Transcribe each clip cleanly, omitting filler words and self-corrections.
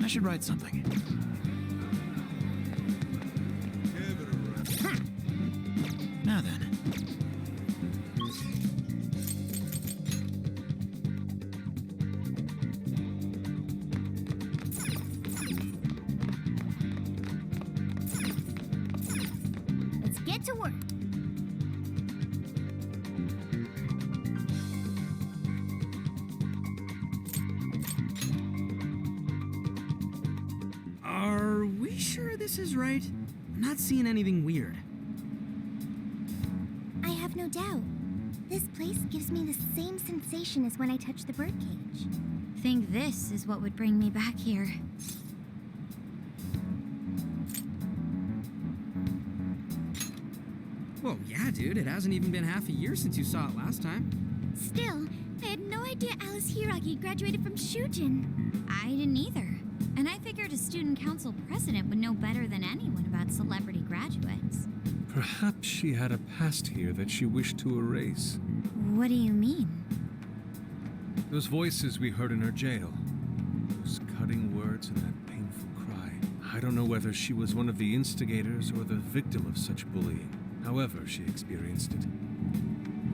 I should write something. Now then. Let's get to work. Are we sure this is right? I'm not seeing anything weird. I have no doubt. This place gives me the same sensation as when I touched the birdcage. Think this is what would bring me back here. Whoa, yeah, dude. It hasn't even been half a year since you saw it last time. Still, I had no idea Alice Hiragi graduated from Shujin. I didn't either. And I figured a student council president would know better than anyone about celebrity graduates. Perhaps she had a past here that she wished to erase. What do you mean? Those voices we heard in her jail. Those cutting words and that painful cry. I don't know whether she was one of the instigators or the victim of such bullying. However she experienced it.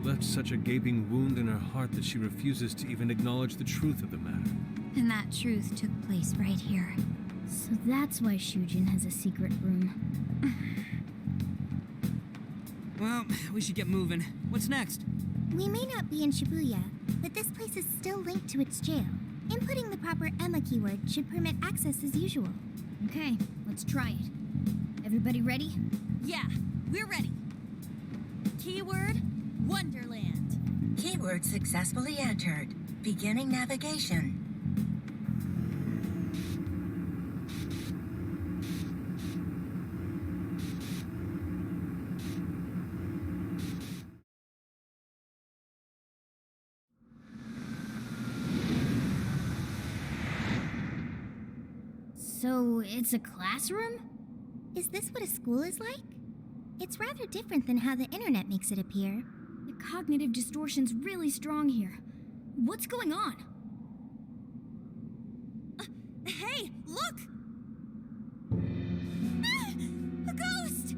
Left such a gaping wound in her heart that she refuses to even acknowledge the truth of the matter. And that truth took place right here. So that's why Shujin has a secret room. Well, we should get moving. What's next? We may not be in Shibuya, but this place is still linked to its jail. Inputting the proper Emma keyword should permit access as usual. Okay, let's try it. Everybody ready? Yeah, we're ready. Keyword, Wonderland. Keyword successfully entered. Beginning navigation. So, it's a classroom? Is this what a school is like? It's rather different than how the internet makes it appear. The cognitive distortion's really strong here. What's going on? Hey, look! Ah, a ghost!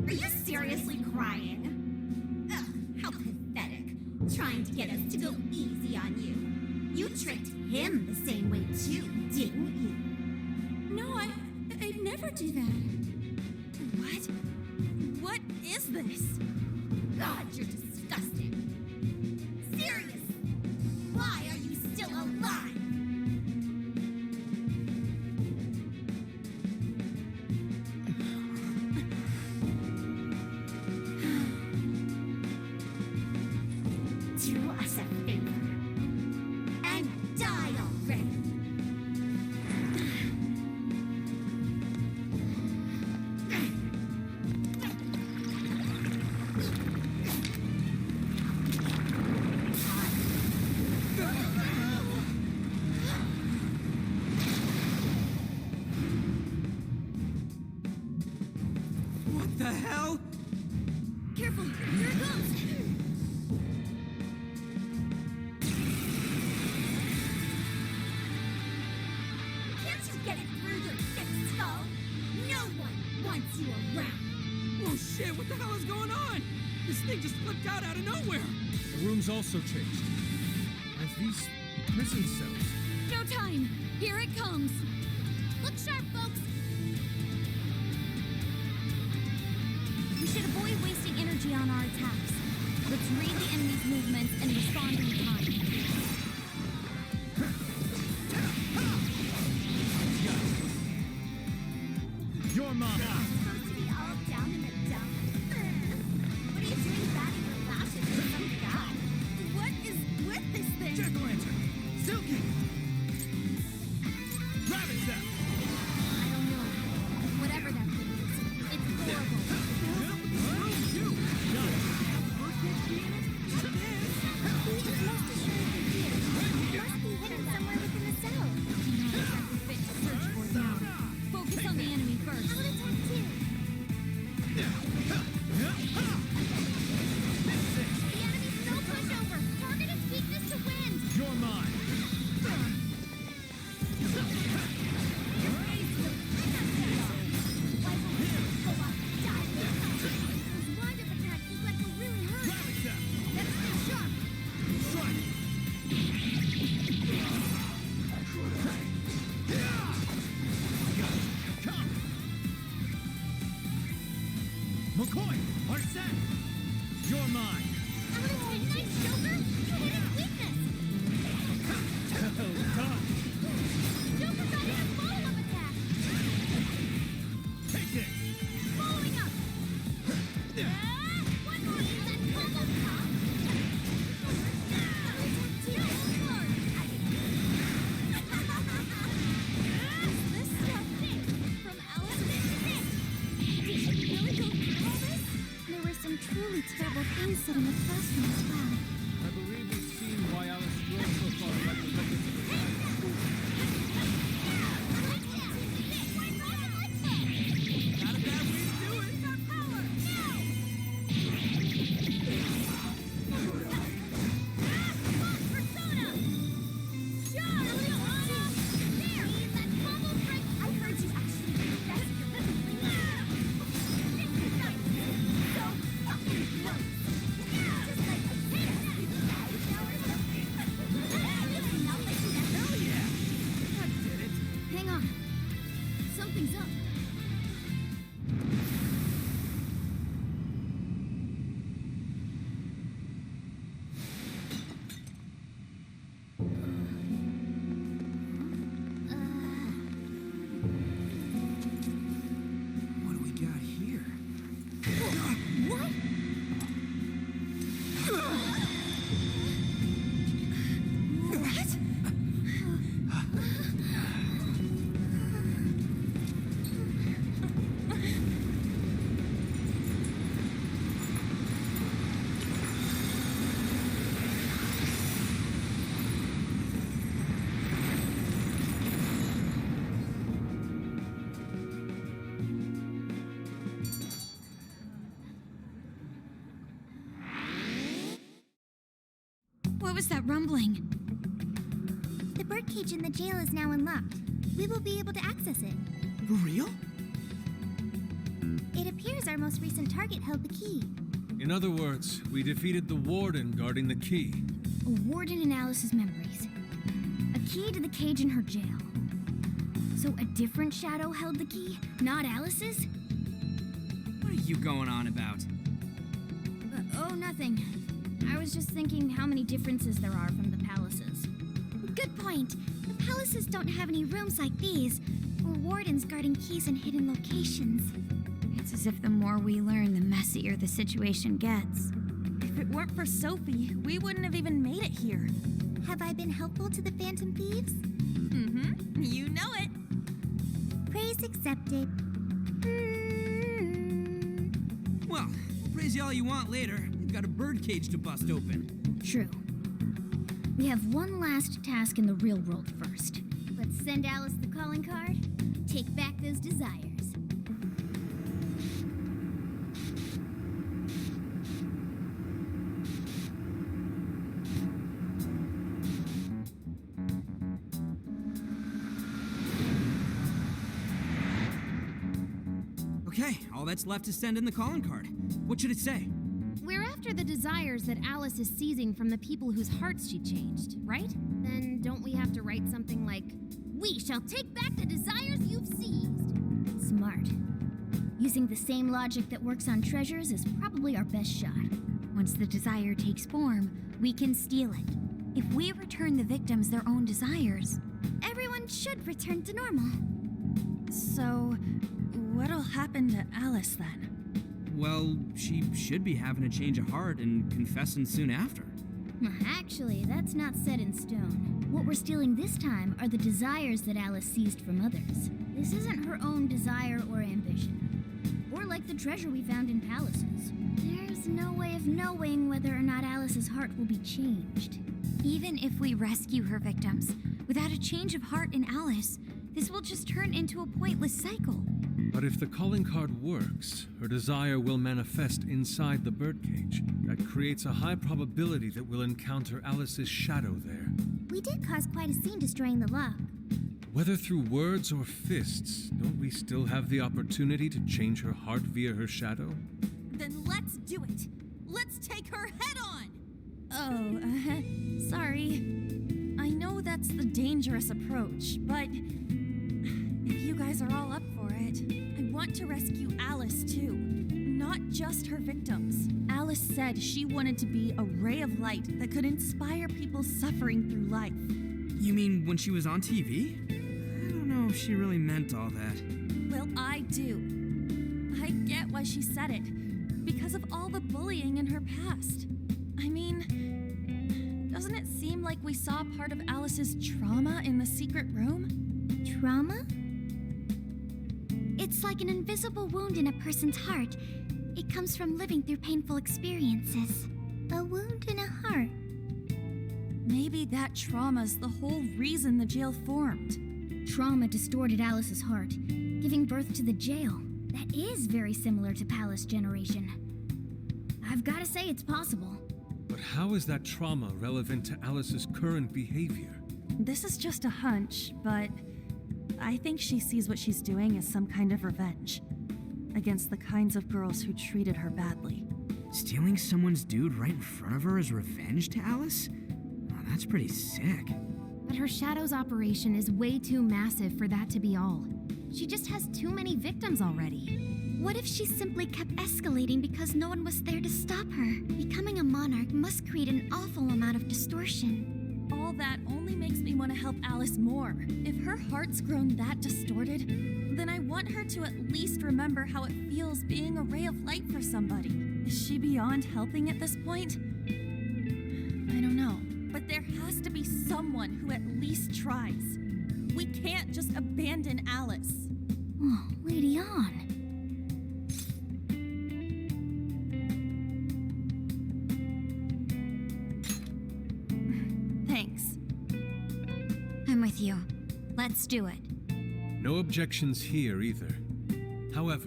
Are you seriously crying? Ugh, how pathetic. Trying to get us to go easy on you. You tricked him the same way too, didn't you? No, I'd never do that. What? What is this? God, you're disgusting. Serious! Why are you still alive? Do us a favor and die already. What the hell? Careful, here it comes! Can't you get it through your thick skull? No one wants you around. Oh shit, what the hell is going on? This thing just flipped out of nowhere. The room's also changed. As these prison cells. No time! Here it comes! Look sharp, folks! We should avoid wasting energy on our attacks. Let's read the enemy's movements and respond in time. Your mom. Supposed to be all down in the dump. What are you doing batting your lashes at some guy? What is with this thing? Jack-o'-lantern. Silky. Rabbit Zap. I don't know. Whatever that thing is, it's horrible. He is most assuredly here. Nice, Joker! You hit his weakness! Joker got hit a follow-up attack! Take it! Following up! One more! That combo pop! This stuff from Alice's stick! Did she really go through all this? There were some truly terrible things said in the classroom as well. I believe we've seen why Alice drove so far like the records of the past. Not a bad way to do it. Got power. Persona! Shot! There! That combo strike! I heard you actually did that. So fucking close! Just like a Hell yeah! That did it. Hang on. Something's up. What do we got here? What? What was that rumbling? The birdcage in the jail is now unlocked. We will be able to access it. For real? It appears our most recent target held the key. In other words, we defeated the warden guarding the key. A warden in Alice's memories. A key to the cage in her jail. So a different shadow held the key, not Alice's? What are you going on about? Oh, nothing. I was just thinking how many differences there are from the palaces. Good point. The palaces don't have any rooms like these, or wardens guarding keys in hidden locations. It's as if the more we learn, the messier the situation gets. If it weren't for Sophie, we wouldn't have even made it here. Have I been helpful to the Phantom Thieves? Mm-hmm. You know it. Praise accepted. Well, we'll praise you all you want later. We've got a birdcage to bust open. True. We have one last task in the real world first. Let's send Alice the calling card. Take back those desires. Okay, all that's left is send in the calling card. What should it say? We're after the desires that Alice is seizing from the people whose hearts she changed, right? Then don't we have to write something like, "We shall take back the desires you've seized"? Smart. Using the same logic that works on treasures is probably our best shot. Once the desire takes form, we can steal it. If we return the victims their own desires, Everyone should return to normal. So, what'll happen to Alice then? Well, she should be having a change of heart and confessing soon after. Actually, that's not set in stone. What we're stealing this time are the desires that Alice seized from others. This isn't her own desire or ambition. Or like the treasure we found in palaces. There's no way of knowing whether or not Alice's heart will be changed. even if we rescue her victims, without a change of heart in Alice, this will just turn into a pointless cycle. But if the calling card works, her desire will manifest inside the birdcage. That creates a high probability that we'll encounter Alice's shadow there. We did cause quite a scene destroying the lock. Whether through words or fists, don't we still have the opportunity to change her heart via her shadow? Then let's do it. Let's take her head on. Oh, sorry. I know that's the dangerous approach, but if you guys are all up for it, I want to rescue Alice too. not just her victims. Alice said she wanted to be a ray of light that could inspire people suffering through life. You mean when she was on TV? I don't know if she really meant all that. Well, I do. I get why she said it. Because of all the bullying in her past. I mean, doesn't it seem like we saw part of Alice's trauma in the secret room? Trauma? It's like an invisible wound in a person's heart. It comes from living through painful experiences. A wound in a heart. Maybe that trauma's the whole reason the jail formed. Trauma distorted Alice's heart, giving birth to the jail. That is very similar to Palace Generation. I've got to say it's possible. But how is that trauma relevant to Alice's current behavior? This is just a hunch, but I think she sees what she's doing as some kind of revenge against the kinds of girls who treated her badly. Stealing someone's dude right in front of her as revenge to Alice? Oh, that's pretty sick. But her Shadow's operation is way too massive for that to be all. She just has too many victims already. What if she simply kept escalating because no one was there to stop her? Becoming a monarch must create an awful amount of distortion. All that only makes me want to help Alice more. If her heart's grown that distorted, then I want her to at least remember how it feels being a ray of light for somebody. Is she beyond helping at this point? I don't know. But there has to be someone who at least tries. We can't just abandon Alice. Oh, Lady On. Thanks. I'm with you. Let's do it. No objections here either. However,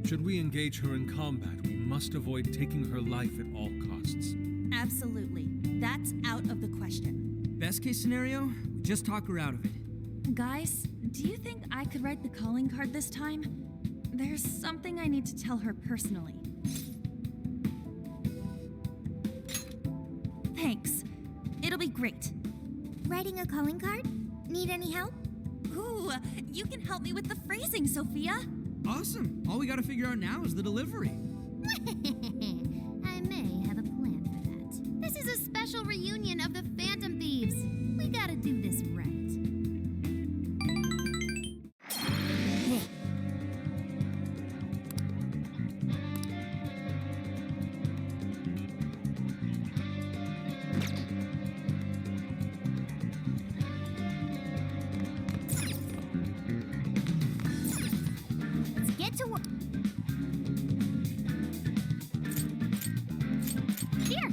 should we engage her in combat, we must avoid taking her life at all costs. Absolutely. That's out of the question. Best case scenario, we just talk her out of it. Guys, do you think I could write the calling card this time? There's something I need to tell her personally. Thanks. It'll be great. Writing a calling card? Need any help? Ooh, you can help me with the phrasing, Sophia. Awesome. All we gotta figure out now is the delivery. I may have a plan for that. This is a special reunion of the Phantom Thieves. We gotta do this right. Let's get to work. Here.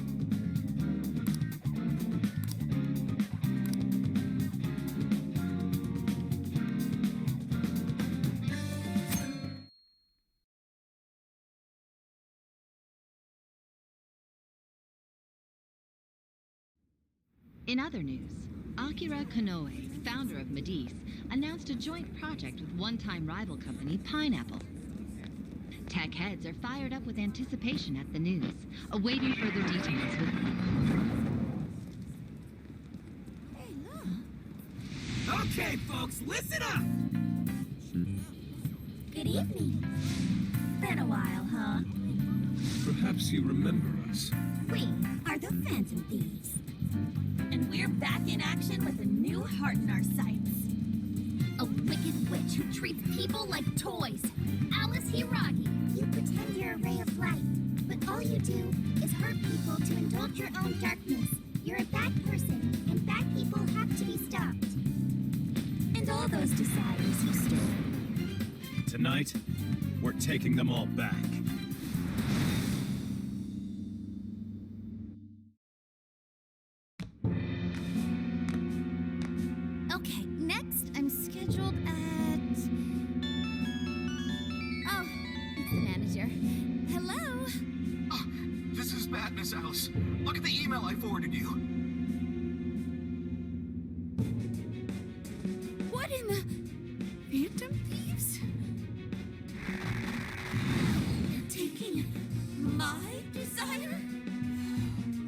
In other news, Akira Konoe, founder of Medice, announced a joint project with one-time rival company Pineapple. Tech heads are fired up with anticipation at the news, awaiting further details with Okay, folks, listen up! Good evening. Been a while, huh? Perhaps you remember us. We are the Phantom Thieves. And we're back in action with a new heart in our sights. A wicked witch who treats people like toys. Alice Hiragi. You pretend you're a ray of light, but all you do is hurt people to indulge your own darkness. You're a bad person, and bad people have to be stopped. And all those desires you stole. Tonight, we're taking them all back. Okay, next I'm scheduled at... Oh, it's the manager. Hello? This is Madness, Alice. Look at the email I forwarded you. What in the... Phantom Thieves? You're taking my desire?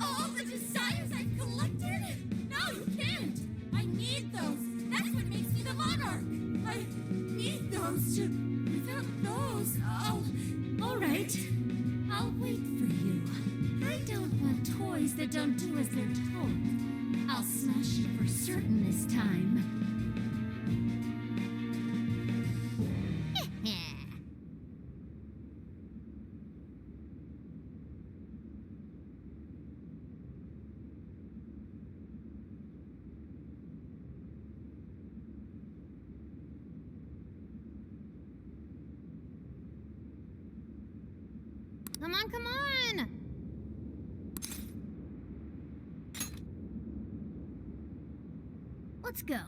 All the desires I've collected? No, you can't! I need those! That's what makes me the monarch! I need those to... Without those, all right. that don't do as they're told. I'll smash you for certain this time. Come on, come on! Let's go.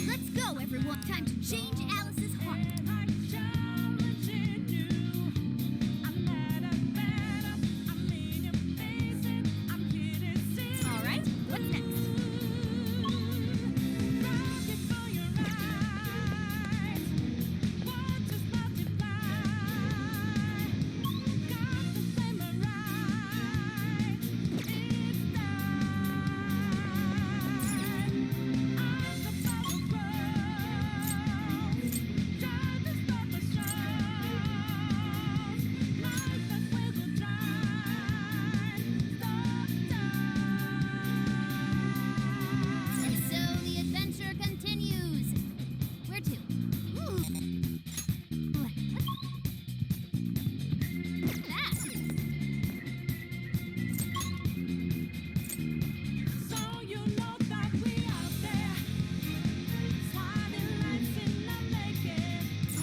Let's go, everyone. Time to change Alice's heart. All right, what's next? And so the adventure continues. Where to? Ooh. What's that?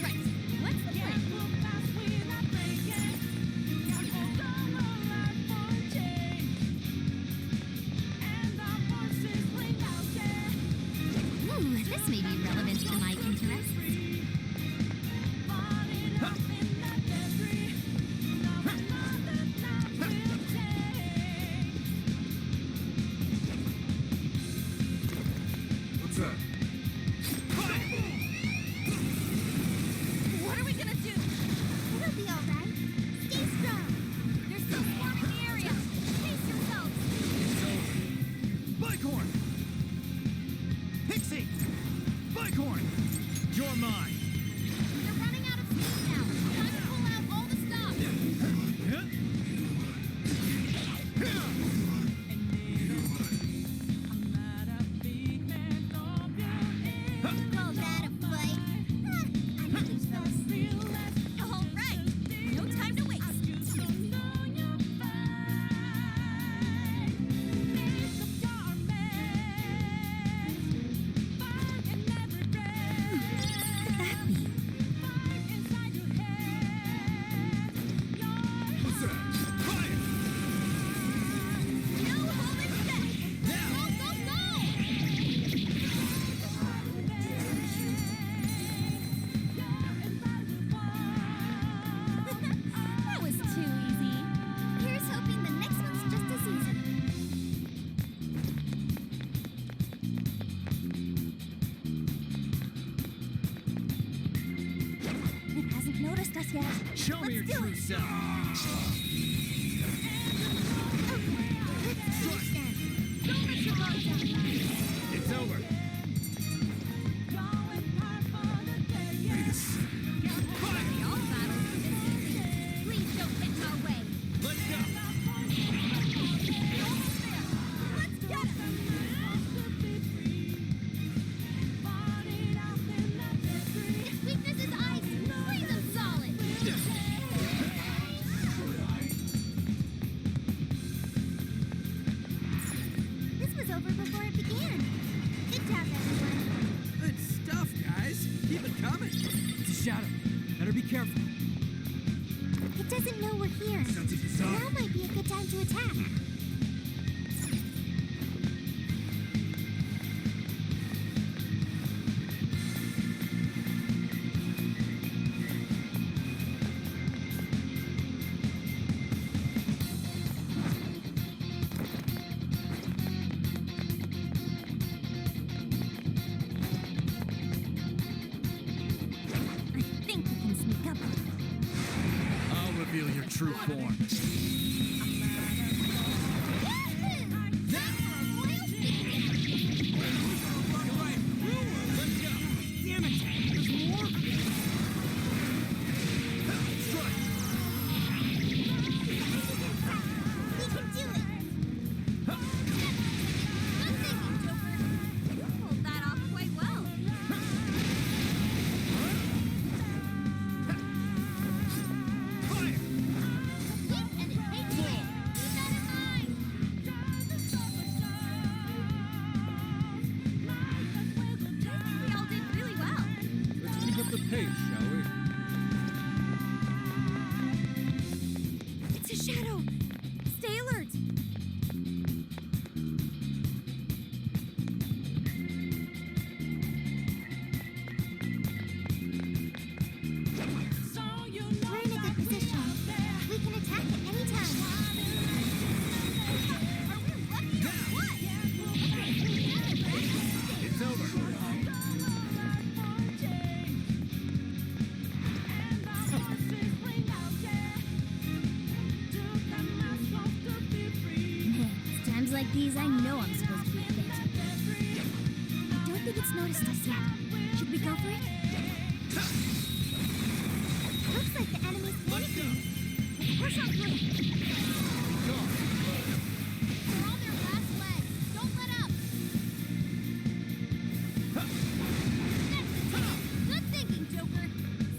Right. What's the plan? Ooh, this may be relevant to my interests. What's that? What are we gonna do? It'll be all right. Stay strong. They're still swarming the area. Pace yourselves. Bighorn! Pixie! Bighorn! You're mine! They're running out of steam now. Time to pull out all the stops. Call that a fight? I lose those. All right, no time to waste. What's that? Fire! No holding back. Go, go, go! That was too easy. Here's hoping the next one's just as easy. It hasn't noticed us yet. Show me your true self! Let's finish them. Don't let your guard down. It's over! Wait a second. All battles are this easy. Please don't get in our way. Let's go! Let's get him! His weakness is ice. Freeze him solid. This was over before it began. Good job, everyone. Good stuff, guys! Keep it coming! It's a shadow. Better be careful. It doesn't know we're here. Now might be a good time to attack. true form. Like these, I know I'm supposed to be offensive. I don't think it's noticed us yet. Should we go for it? Looks like the enemy's panicking. Let's push on through. They're on their last legs. Don't let up. Good thinking, Joker.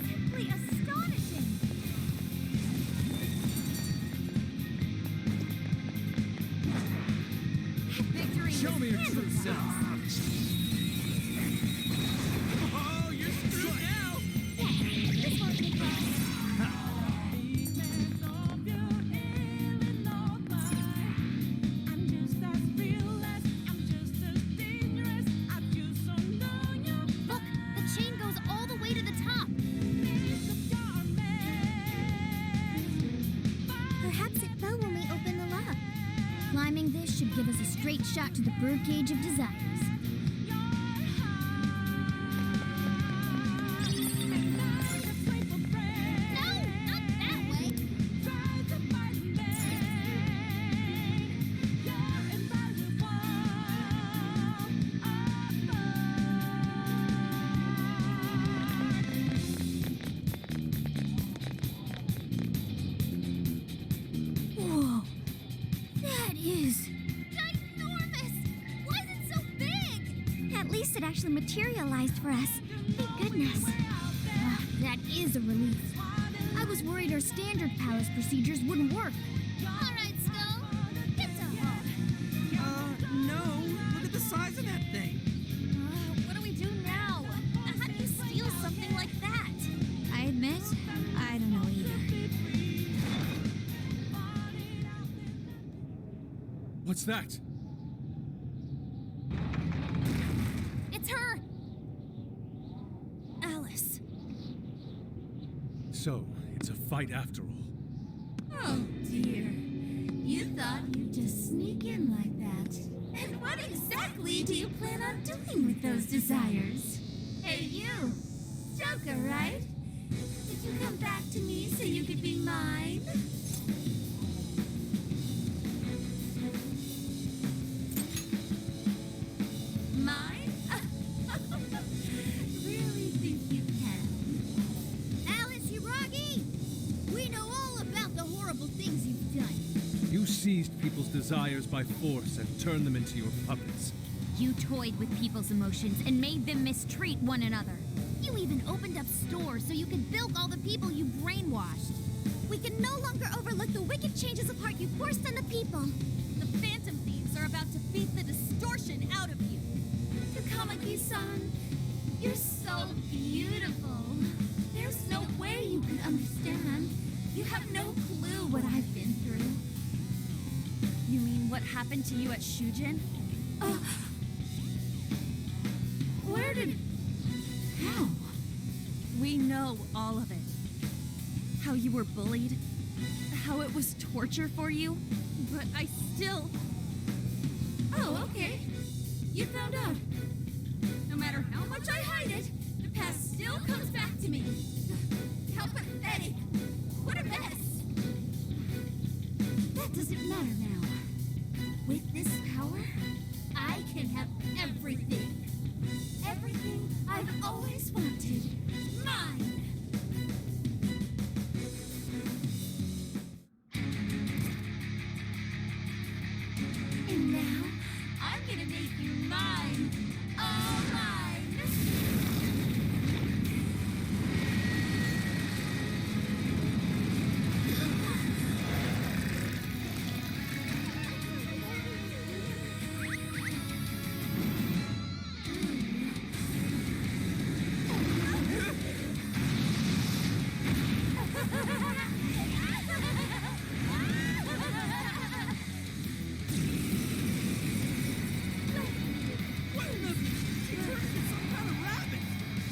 Simply astonishing. Show me your true self. Oh, you're screwed now! This won't take long. Look, the chain goes all the way to the top. Perhaps it fell when we opened the lock. Climbing this should give us a straight shot to the birdcage of desires. No, not that way. Whoa. That is... Ginormous! Why is it so big? At least it actually materialized for us. Thank goodness. That is a relief. I was worried our standard palace procedures wouldn't work. All right, Skull. Get to home. No. Look at the size of that thing. What do we do now? How do you steal something like that? I admit, I don't know either. What's that? It's her! Alice. So, it's a fight after all. Oh dear. You thought you'd just sneak in like that. And what exactly do you plan on doing with those desires? Hey you! Joker, right? Did you come back to me so you could be mine? Mine? Really think you can? Alice Hiragi! We know all about the horrible things you've done. You seized people's desires by force and turned them into your puppets. You toyed with people's emotions and made them mistreat one another. You even opened up stores so you could bilk all the people you brainwashed. We can no longer overlook the wicked changes of heart you forced on the people. The Phantom Thieves are about to beat the distortion out of you. Takamaki-san, you're so beautiful. There's no way you can understand. You have no clue what I've been through. You mean what happened to you at Shujin? Where did... How? We know all of it. How you were bullied, how it was torture for you, but I still... Oh, okay. You found out. No matter how much I hide it, the past still comes back to me. How pathetic. What a mess. I've always wanted. Mine! And now, I'm gonna make you mine! All mine!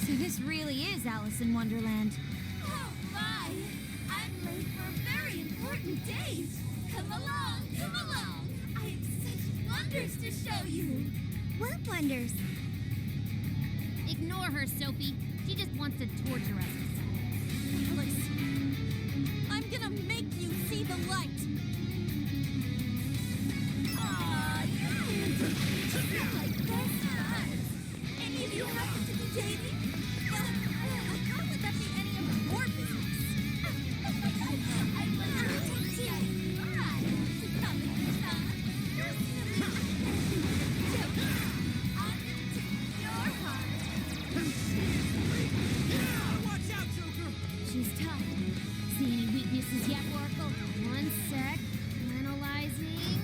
So this really is Alice in Wonderland. Oh my! I'm late for a very important date! Come along, come along! I have such wonders to show you! What wonders? Ignore her, Sophie. She just wants to torture us. Alice, I'm gonna make you see the light. Aw, you're like best friends! Any of you happen to be dating? How would that be any of your business? I love to see you try to come in time. Your heart. Watch out, Joker! She's tough. See any weaknesses yet, Oracle? One sec. Analyzing.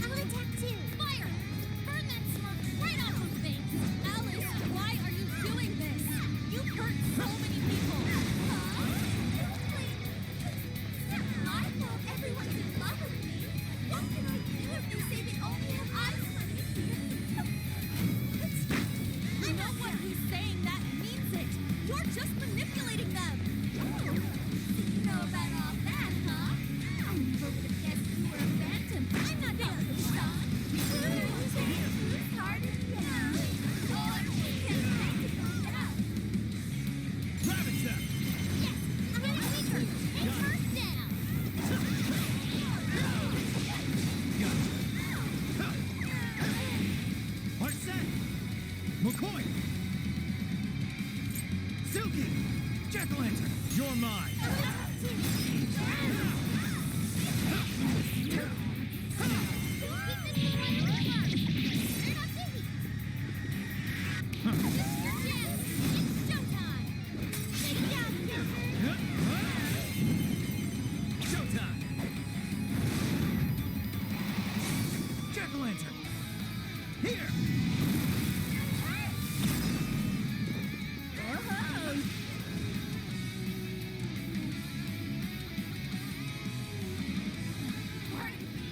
I'll attack too. Fire! Burn that smoke right off her face! Alice, why are you doing this? You've hurt so many people. I thought everyone's in love with me. What can I do if they say they only have eyes for me? You know what he's saying? That means it. You're just manipulating them. You know about all that, huh? I never would have guessed you were a phantom. I'm not Elton John. Who's harder down? Or we can make it go down. Gravitech! Yes, I'm gonna weaker. Take her down. Heart set! McCoy! Silky! Jack-o'-lantern! You're mine! Showtime! Jack-o'-lantern! Here! Part of me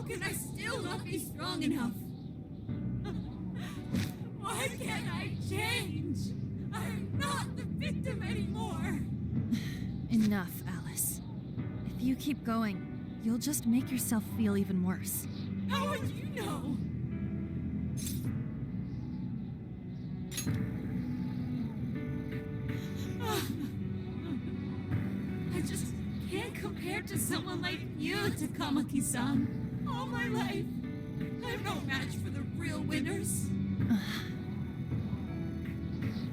How can I still not be strong enough? Why can't I change? I'm not the victim anymore. Enough, Alice. If you keep going, you'll just make yourself feel even worse. How would you know? I just can't compare to someone like you, Takamaki-san. All my life, I'm no match for the real winners.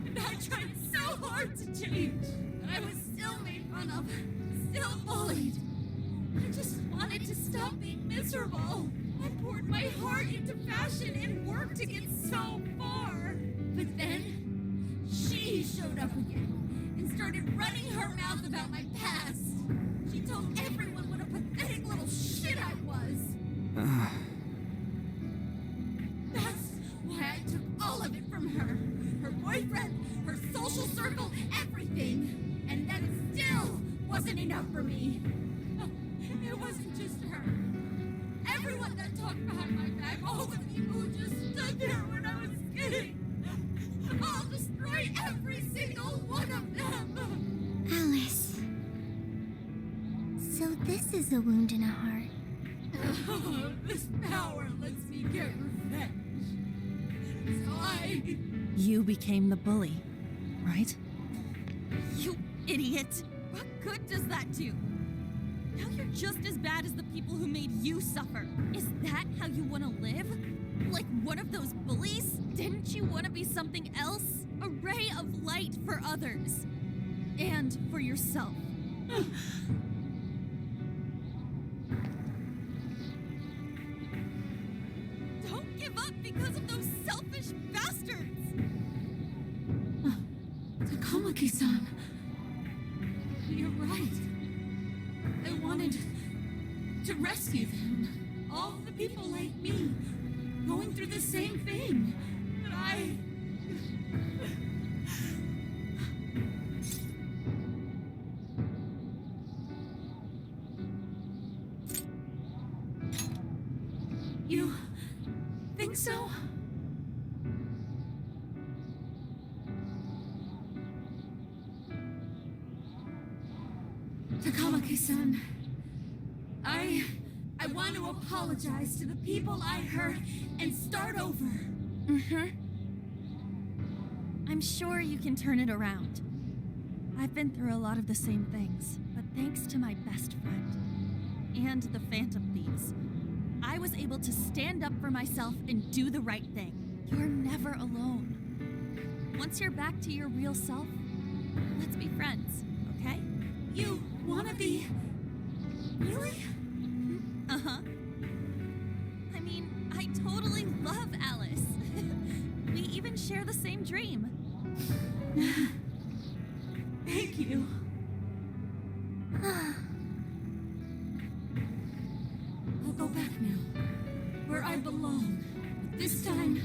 And I tried so hard to change, but I was still made fun of, still bullied. I just wanted to stop being miserable. I poured my heart into fashion and work to get so far. But then, she showed up again and started running her mouth about my past. She told everyone what a pathetic little shit I was. That's why I took all of it from her. Her boyfriend, her social circle, everything. And that still wasn't enough for me. It wasn't just her. Everyone that talked behind my back, all the people who just stood there when I was kidding. I'll destroy every single one of them. Alice. So this is a wound in a heart. This power lets me get revenge. So You became the bully, right? You idiot! What good does that do? Now you're just as bad as the people who made you suffer. Is that how you want to live? Like one of those bullies? Didn't you want to be something else? A ray of light for others. And for yourself. Don't give up because of those selfish bastards! Takamaki-san. You're right. I wanted to rescue them. All the people like me, going through the same thing. But You think so? Takamaki-san, I want to apologize to the people I hurt and start over. I'm sure you can turn it around. I've been through a lot of the same things, but thanks to my best friend and the Phantom Thieves, I was able to stand up for myself and do the right thing. You're never alone. Once you're back to your real self, let's be friends, okay? You wanna be... Really? Uh-huh. I mean, I totally love Alice. We even share the same dream. Thank you. I'll go back now, where I belong. But this time,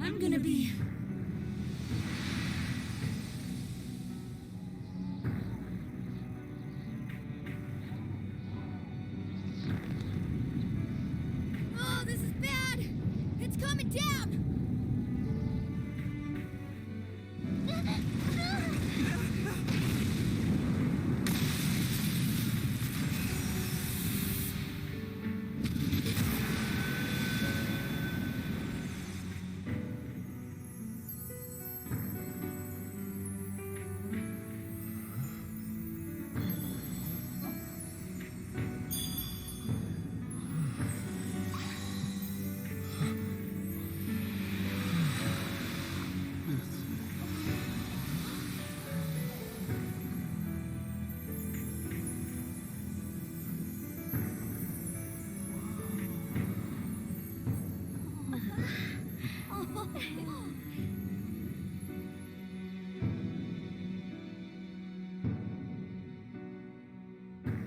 I'm gonna be... Oh, this is bad! It's coming down!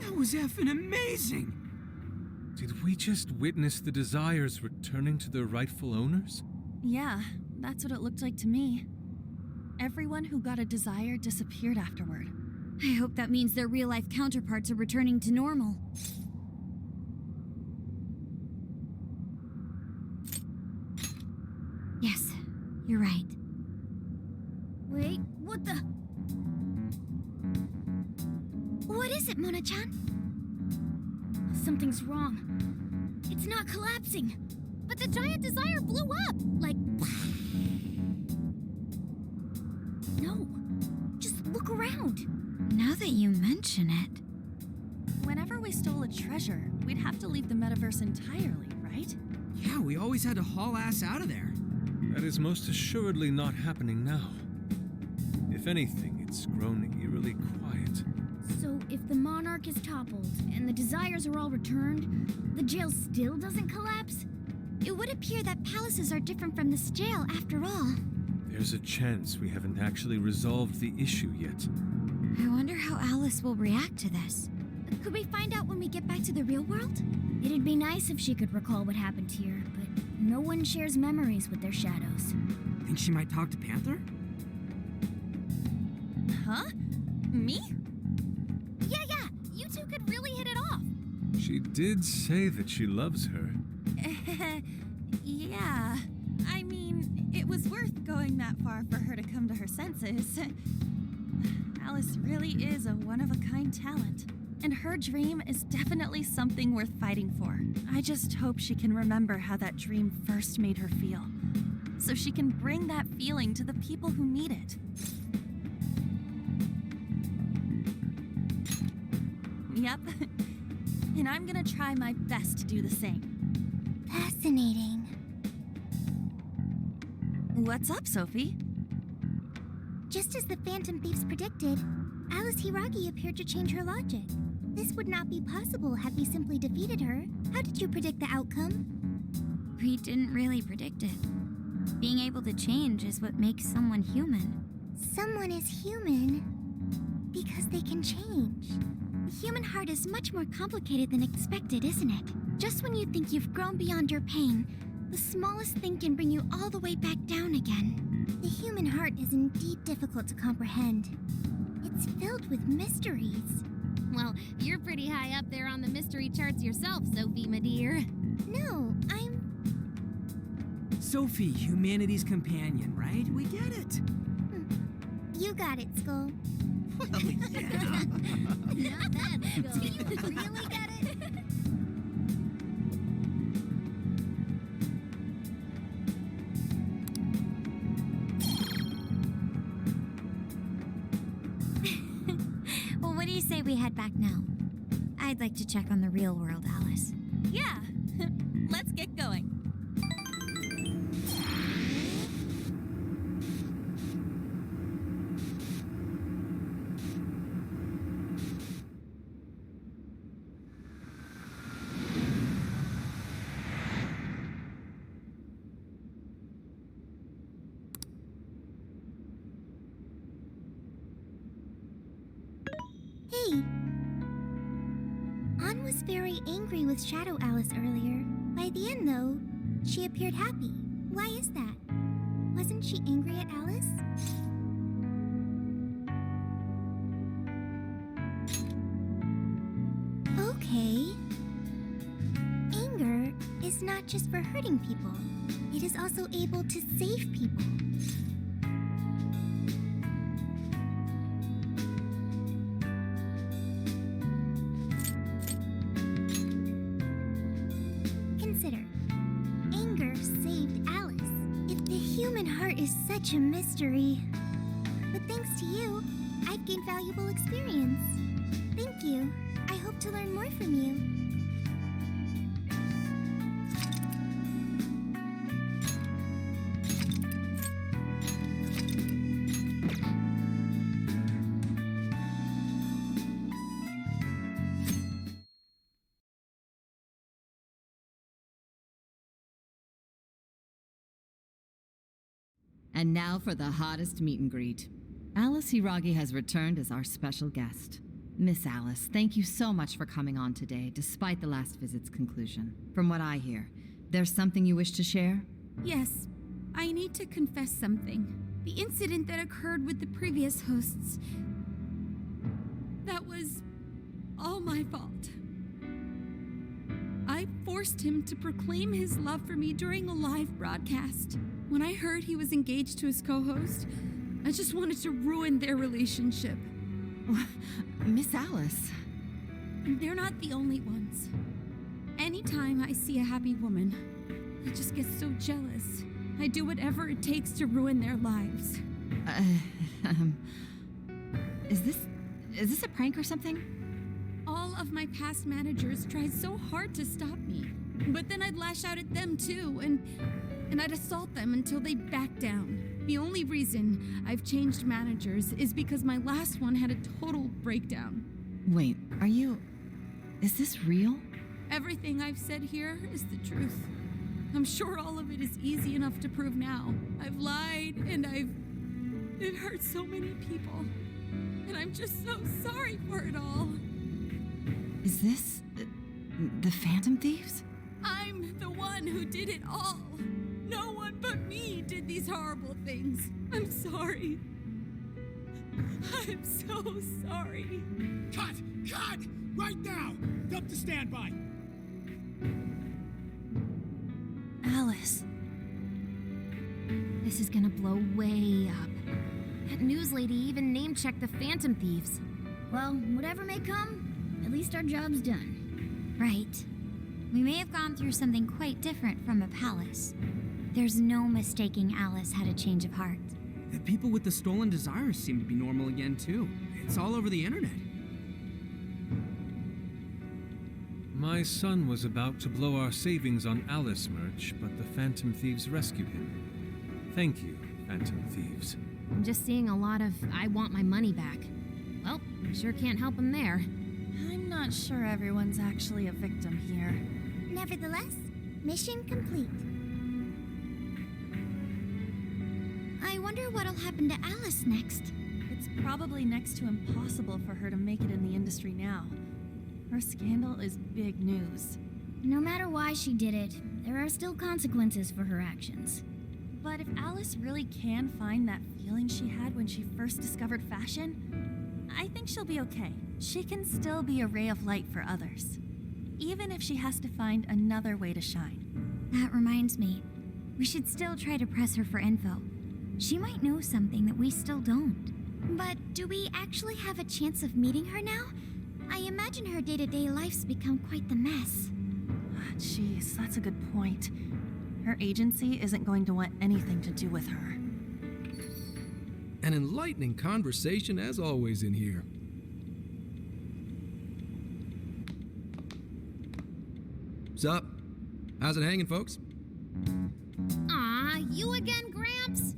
That was effing amazing! Did we just witness the Desires returning to their rightful owners? Yeah, that's what it looked like to me. Everyone who got a Desire disappeared afterward. I hope that means their real-life counterparts are returning to normal. You're right. Wait, what the? What is it, Mona-chan? Something's wrong. It's not collapsing. But the giant desire blew up! Like... No. Just look around. Now that you mention it. Whenever we stole a treasure, we'd have to leave the metaverse entirely, right? Yeah, we always had to haul ass out of there. That is most assuredly not happening now. If anything, it's grown eerily quiet. So if the Monarch is toppled and the desires are all returned, the jail still doesn't collapse? It would appear that palaces are different from this jail after all. There's a chance we haven't actually resolved the issue yet. I wonder how Alice will react to this. Could we find out when we get back to the real world? It'd be nice if she could recall what happened here, but no one shares memories with their shadows. Think she might talk to Panther? Huh? Me? Yeah, you two could really hit it off. She did say that she loves her. Yeah. I mean, it was worth going that far for her to come to her senses. Alice really is a one-of-a-kind talent. And her dream is definitely something worth fighting for. I just hope she can remember how that dream first made her feel, so she can bring that feeling to the people who need it. Yep. And I'm gonna try my best to do the same. Fascinating. What's up, Sophie? Just as the Phantom Thieves predicted, Alice Hiragi appeared to change her logic. This would not be possible had we simply defeated her. How did you predict the outcome? We didn't really predict it. Being able to change is what makes someone human. Someone is human because they can change. The human heart is much more complicated than expected, isn't it? Just when you think you've grown beyond your pain, the smallest thing can bring you all the way back down again. The human heart is indeed difficult to comprehend. It's filled with mysteries. Well, you're pretty high up there on the mystery charts yourself, Sophie, my dear. No, I'm... Sophie, humanity's companion, right? We get it. You got it, Skull. Well, yeah. Not bad, Skull. Do you really get it? Well, what do you say we head back now? I'd like to check on the real world, Alice. Yeah. Let's get going. Hey! Ann was very angry with Shadow Alice earlier. By the end, though, she appeared happy. Why is that? Wasn't she angry at Alice? Okay. Anger is not just for hurting people. It is also able to save people. Consider. Anger saved Alice. If the human heart is such a mystery. But thanks to you, I've gained valuable experience. Thank you. I hope to learn more from you. And now for the hottest meet and greet. Alice Hiragi has returned as our special guest. Miss Alice, thank you so much for coming on today, despite the last visit's conclusion. From what I hear, there's something you wish to share? Yes, I need to confess something. The incident that occurred with the previous hosts. That was all my fault. I forced him to proclaim his love for me during a live broadcast. When I heard he was engaged to his co-host, I just wanted to ruin their relationship. Miss Alice. They're not the only ones. Anytime I see a happy woman, I just get so jealous. I do whatever it takes to ruin their lives. Is this a prank or something? All of my past managers tried so hard to stop me, but then I'd lash out at them too, and I'd assault them until they backed down. The only reason I've changed managers is because my last one had a total breakdown. Wait, is this real? Everything I've said here is the truth. I'm sure all of it is easy enough to prove now. I've lied and it hurt so many people. And I'm just so sorry for it all. Is this the Phantom Thieves? I'm the one who did it all. No one but me did these horrible things. I'm sorry. I'm so sorry. Cut! Cut! Right now! Dump to standby! Alice. This is gonna blow way up. That news lady even name-checked the Phantom Thieves. Well, whatever may come, at least our job's done. Right. We may have gone through something quite different from a palace. There's no mistaking Alice had a change of heart. The people with the stolen desires seem to be normal again, too. It's all over the internet. My son was about to blow our savings on Alice merch, but the Phantom Thieves rescued him. Thank you, Phantom Thieves. I'm just seeing a lot of I want my money back. Well, sure can't help him there. I'm not sure everyone's actually a victim here. Nevertheless, mission complete. I wonder what'll happen to Alice next. It's probably next to impossible for her to make it in the industry now. Her scandal is big news. No matter why she did it, there are still consequences for her actions. But if Alice really can find that feeling she had when she first discovered fashion, I think she'll be okay. She can still be a ray of light for others, even if she has to find another way to shine. That reminds me, we should still try to press her for info. She might know something that we still don't. But do we actually have a chance of meeting her now? I imagine her day-to-day life's become quite the mess. Jeez, that's a good point. Her agency isn't going to want anything to do with her. An enlightening conversation as always in here. Sup? How's it hanging, folks? Aw, you again, Gramps?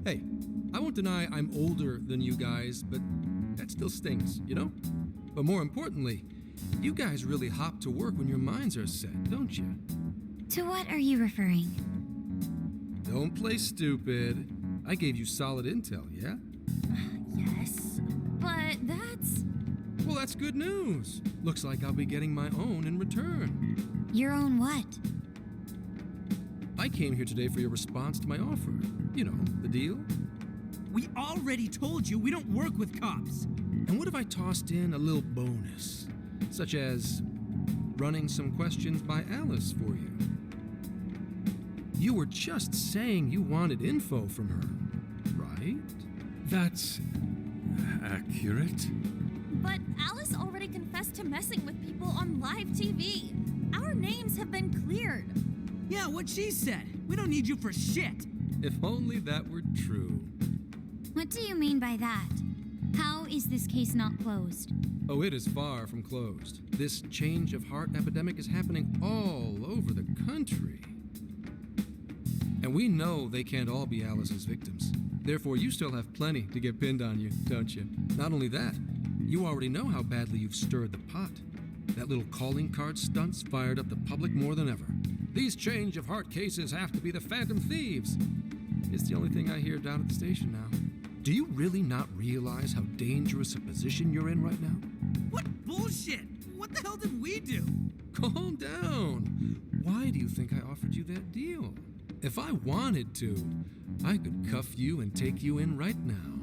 Hey, I won't deny I'm older than you guys, but that still stings, you know? But more importantly, you guys really hop to work when your minds are set, don't you? To what are you referring? Don't play stupid. I gave you solid intel, yeah? Yes, but that's... Well, that's good news. Looks like I'll be getting my own in return. Your own what? I came here today for your response to my offer. You know, the deal. We already told you we don't work with cops. And what if I tossed in a little bonus, such as running some questions by Alice for you? You were just saying you wanted info from her, right? That's accurate. But Alice already confessed to messing with people on live TV. Our names have been cleared. Yeah, what she said. We don't need you for shit. If only that were true. What do you mean by that? How is this case not closed? Oh, it is far from closed. This change of heart epidemic is happening all over the country. And we know they can't all be Alice's victims. Therefore, you still have plenty to get pinned on you, don't you? Not only that, you already know how badly you've stirred the pot. That little calling card stunt's fired up the public more than ever. These change of heart cases have to be the Phantom Thieves. It's the only thing I hear down at the station now. Do you really not realize how dangerous a position you're in right now? What bullshit? What the hell did we do? Calm down. Why do you think I offered you that deal? If I wanted to, I could cuff you and take you in right now.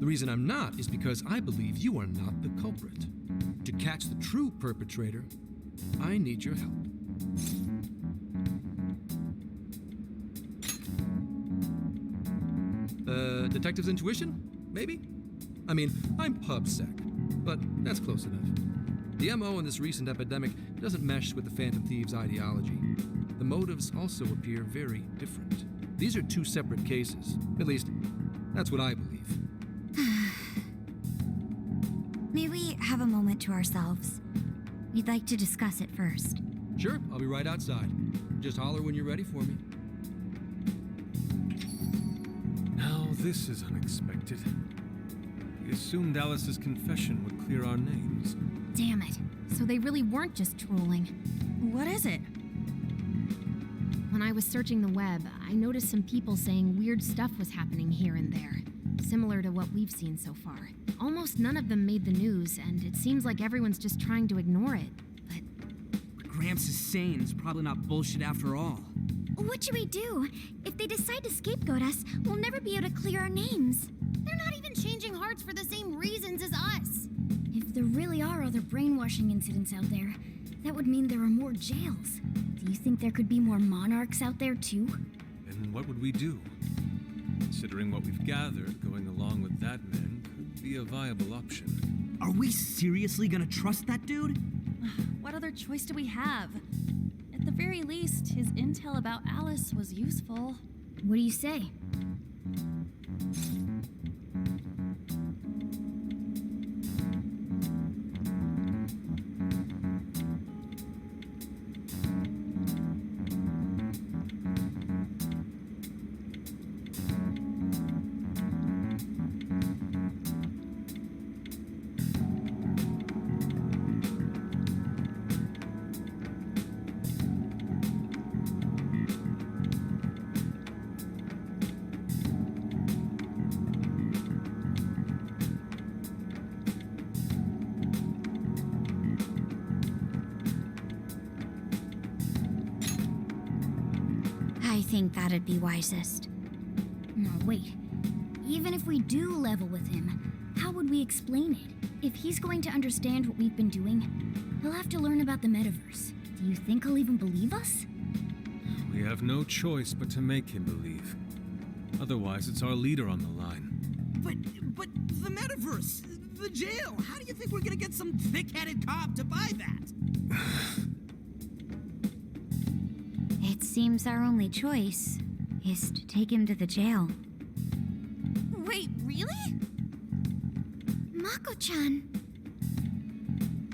The reason I'm not is because I believe you are not the culprit. To catch the true perpetrator, I need your help. Detective's intuition? Maybe? I mean, I'm PubSec, but that's close enough. The MO in this recent epidemic doesn't mesh with the Phantom Thieves' ideology. The motives also appear very different. These are two separate cases. At least, that's what I believe. May we have a moment to ourselves? We'd like to discuss it first. Sure, I'll be right outside. Just holler when you're ready for me. Now this is unexpected. We assumed Alice's confession would clear our names. Damn it. So they really weren't just trolling. What is it? When I was searching the web, I noticed some people saying weird stuff was happening here and there, similar to what we've seen so far. Almost none of them made the news, and it seems like everyone's just trying to ignore it. What Gramps is saying is probably not bullshit after all. What should we do? If they decide to scapegoat us, we'll never be able to clear our names. They're not even changing hearts for the same reasons as us. If there really are other brainwashing incidents out there, that would mean there are more jails. Do you think there could be more monarchs out there too? And what would we do? Considering what we've gathered, going along with that man could be a viable option. Are we seriously gonna trust that dude? What other choice do we have? At the very least, his intel about Alice was useful. What do you say? I think that'd be wisest. No, wait. Even if we do level with him, how would we explain it? If he's going to understand what we've been doing, he'll have to learn about the metaverse. Do you think he'll even believe us? We have no choice but to make him believe. Otherwise, it's our leader on the line. But the metaverse, the jail, how do you think we're gonna get some thick-headed cop to buy that? It seems our only choice is to take him to the jail. Wait, really? Mako-chan!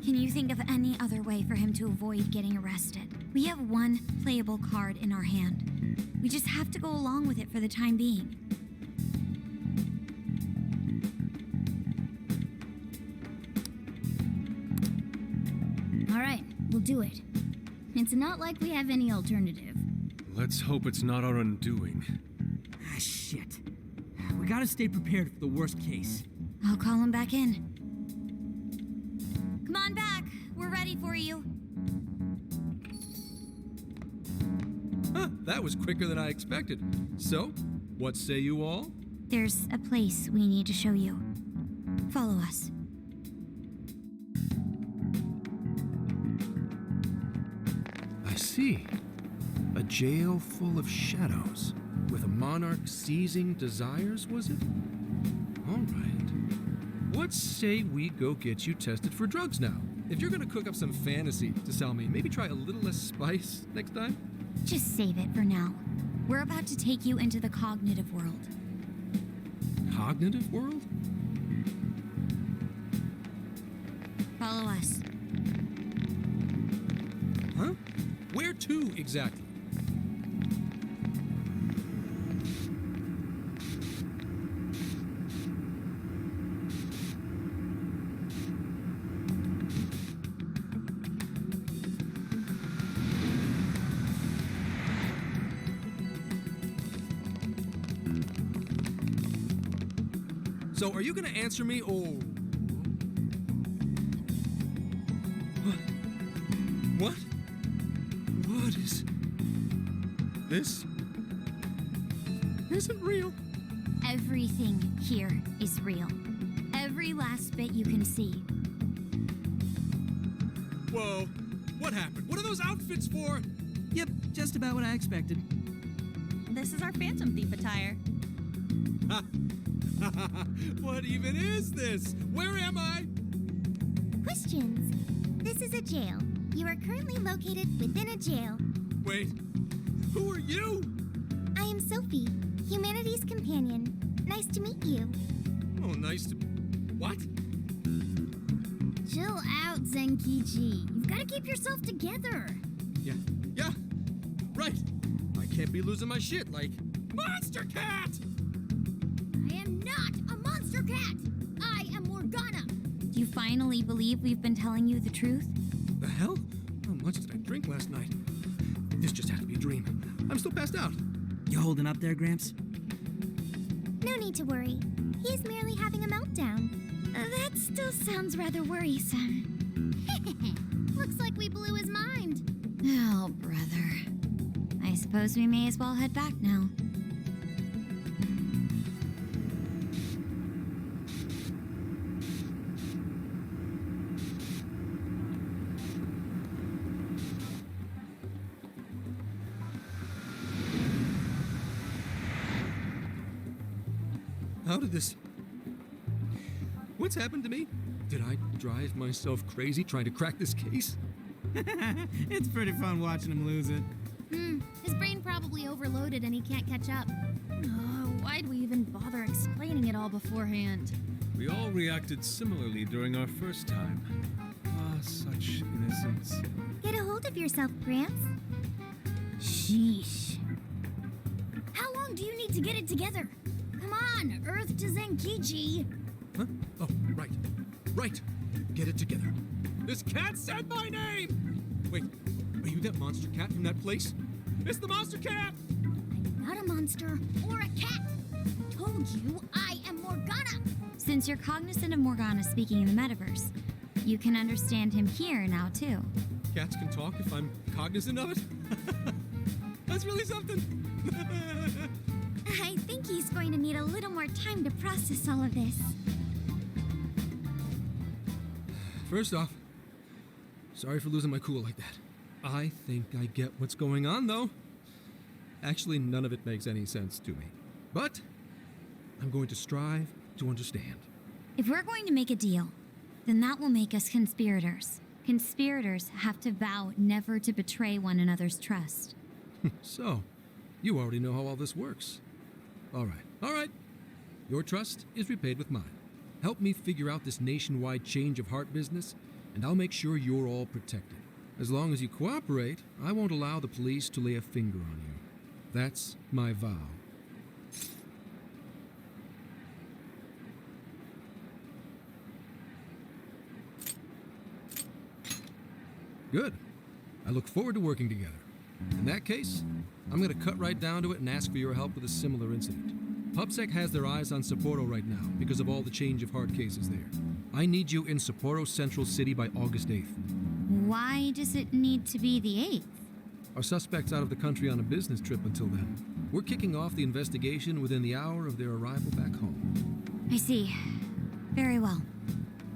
Can you think of any other way for him to avoid getting arrested? We have one playable card in our hand. We just have to go along with it for the time being. All right, we'll do it. It's not like we have any alternative. Let's hope it's not our undoing. Ah, shit. We gotta stay prepared for the worst case. I'll call him back in. Come on back. We're ready for you. Huh, that was quicker than I expected. So, what say you all? There's a place we need to show you. Follow us. I see. A jail full of shadows, with a monarch seizing desires, was it? All right. What say we go get you tested for drugs now? If you're gonna cook up some fantasy to sell me, maybe try a little less spice next time? Just save it for now. We're about to take you into the cognitive world. Cognitive world? Follow us. Huh? Where to exactly? So, are you gonna answer me, or... What? What is... This isn't real. Everything here is real. Every last bit you can see. Whoa. What what happened? What are those outfits for? Yep, just about what I expected. This is our Phantom Thief attire. What even is this? Where am I? Questions. This is a jail. You are currently located within a jail. Wait, who are you? I am Sophie, humanity's companion. Nice to meet you. Oh, nice to... What? Chill out, Zenkichi. You've got to keep yourself together. Yeah, right. I can't be losing my shit like... Monster Cat! I am not a monster cat. I am Morgana. Do you finally believe we've been telling you the truth? The hell? How much did I drink last night? This just had to be a dream. I'm still passed out. You holding up there, Gramps? No need to worry. He's merely having a meltdown. That still sounds rather worrisome. Looks like we blew his mind. Oh, brother. I suppose we may as well head back now. How did this... What's happened to me? Did I drive myself crazy trying to crack this case? It's pretty fun watching him lose it. His brain probably overloaded and he can't catch up. Why'd we even bother explaining it all beforehand? We all reacted similarly during our first time. Ah, such innocence. Get a hold of yourself, Gramps. Sheesh. How long do you need to get it together? Come on, Earth to Zenkichi. Huh? Oh, right. Right. Get it together. This cat said my name! Wait, are you that monster cat from that place? It's the monster cat! I'm not a monster or a cat. I told you I am Morgana. Since you're cognizant of Morgana speaking in the metaverse, you can understand him here now, too. Cats can talk if I'm cognizant of it? That's really something. I think he's going to need a little more time to process all of this. First off, sorry for losing my cool like that. I think I get what's going on, though. Actually, none of it makes any sense to me. But I'm going to strive to understand. If we're going to make a deal, then that will make us conspirators. Conspirators have to vow never to betray one another's trust. So, you already know how all this works. All right. Your trust is repaid with mine. Help me figure out this nationwide change of heart business, and I'll make sure you're all protected. As long as you cooperate, I won't allow the police to lay a finger on you. That's my vow. Good. I look forward to working together. In that case, I'm going to cut right down to it and ask for your help with a similar incident. PubSec has their eyes on Sapporo right now because of all the change of heart cases there. I need you in Sapporo Central City by August 8th. Why does it need to be the 8th? Our suspect's out of the country on a business trip until then. We're kicking off the investigation within the hour of their arrival back home. I see. Very well.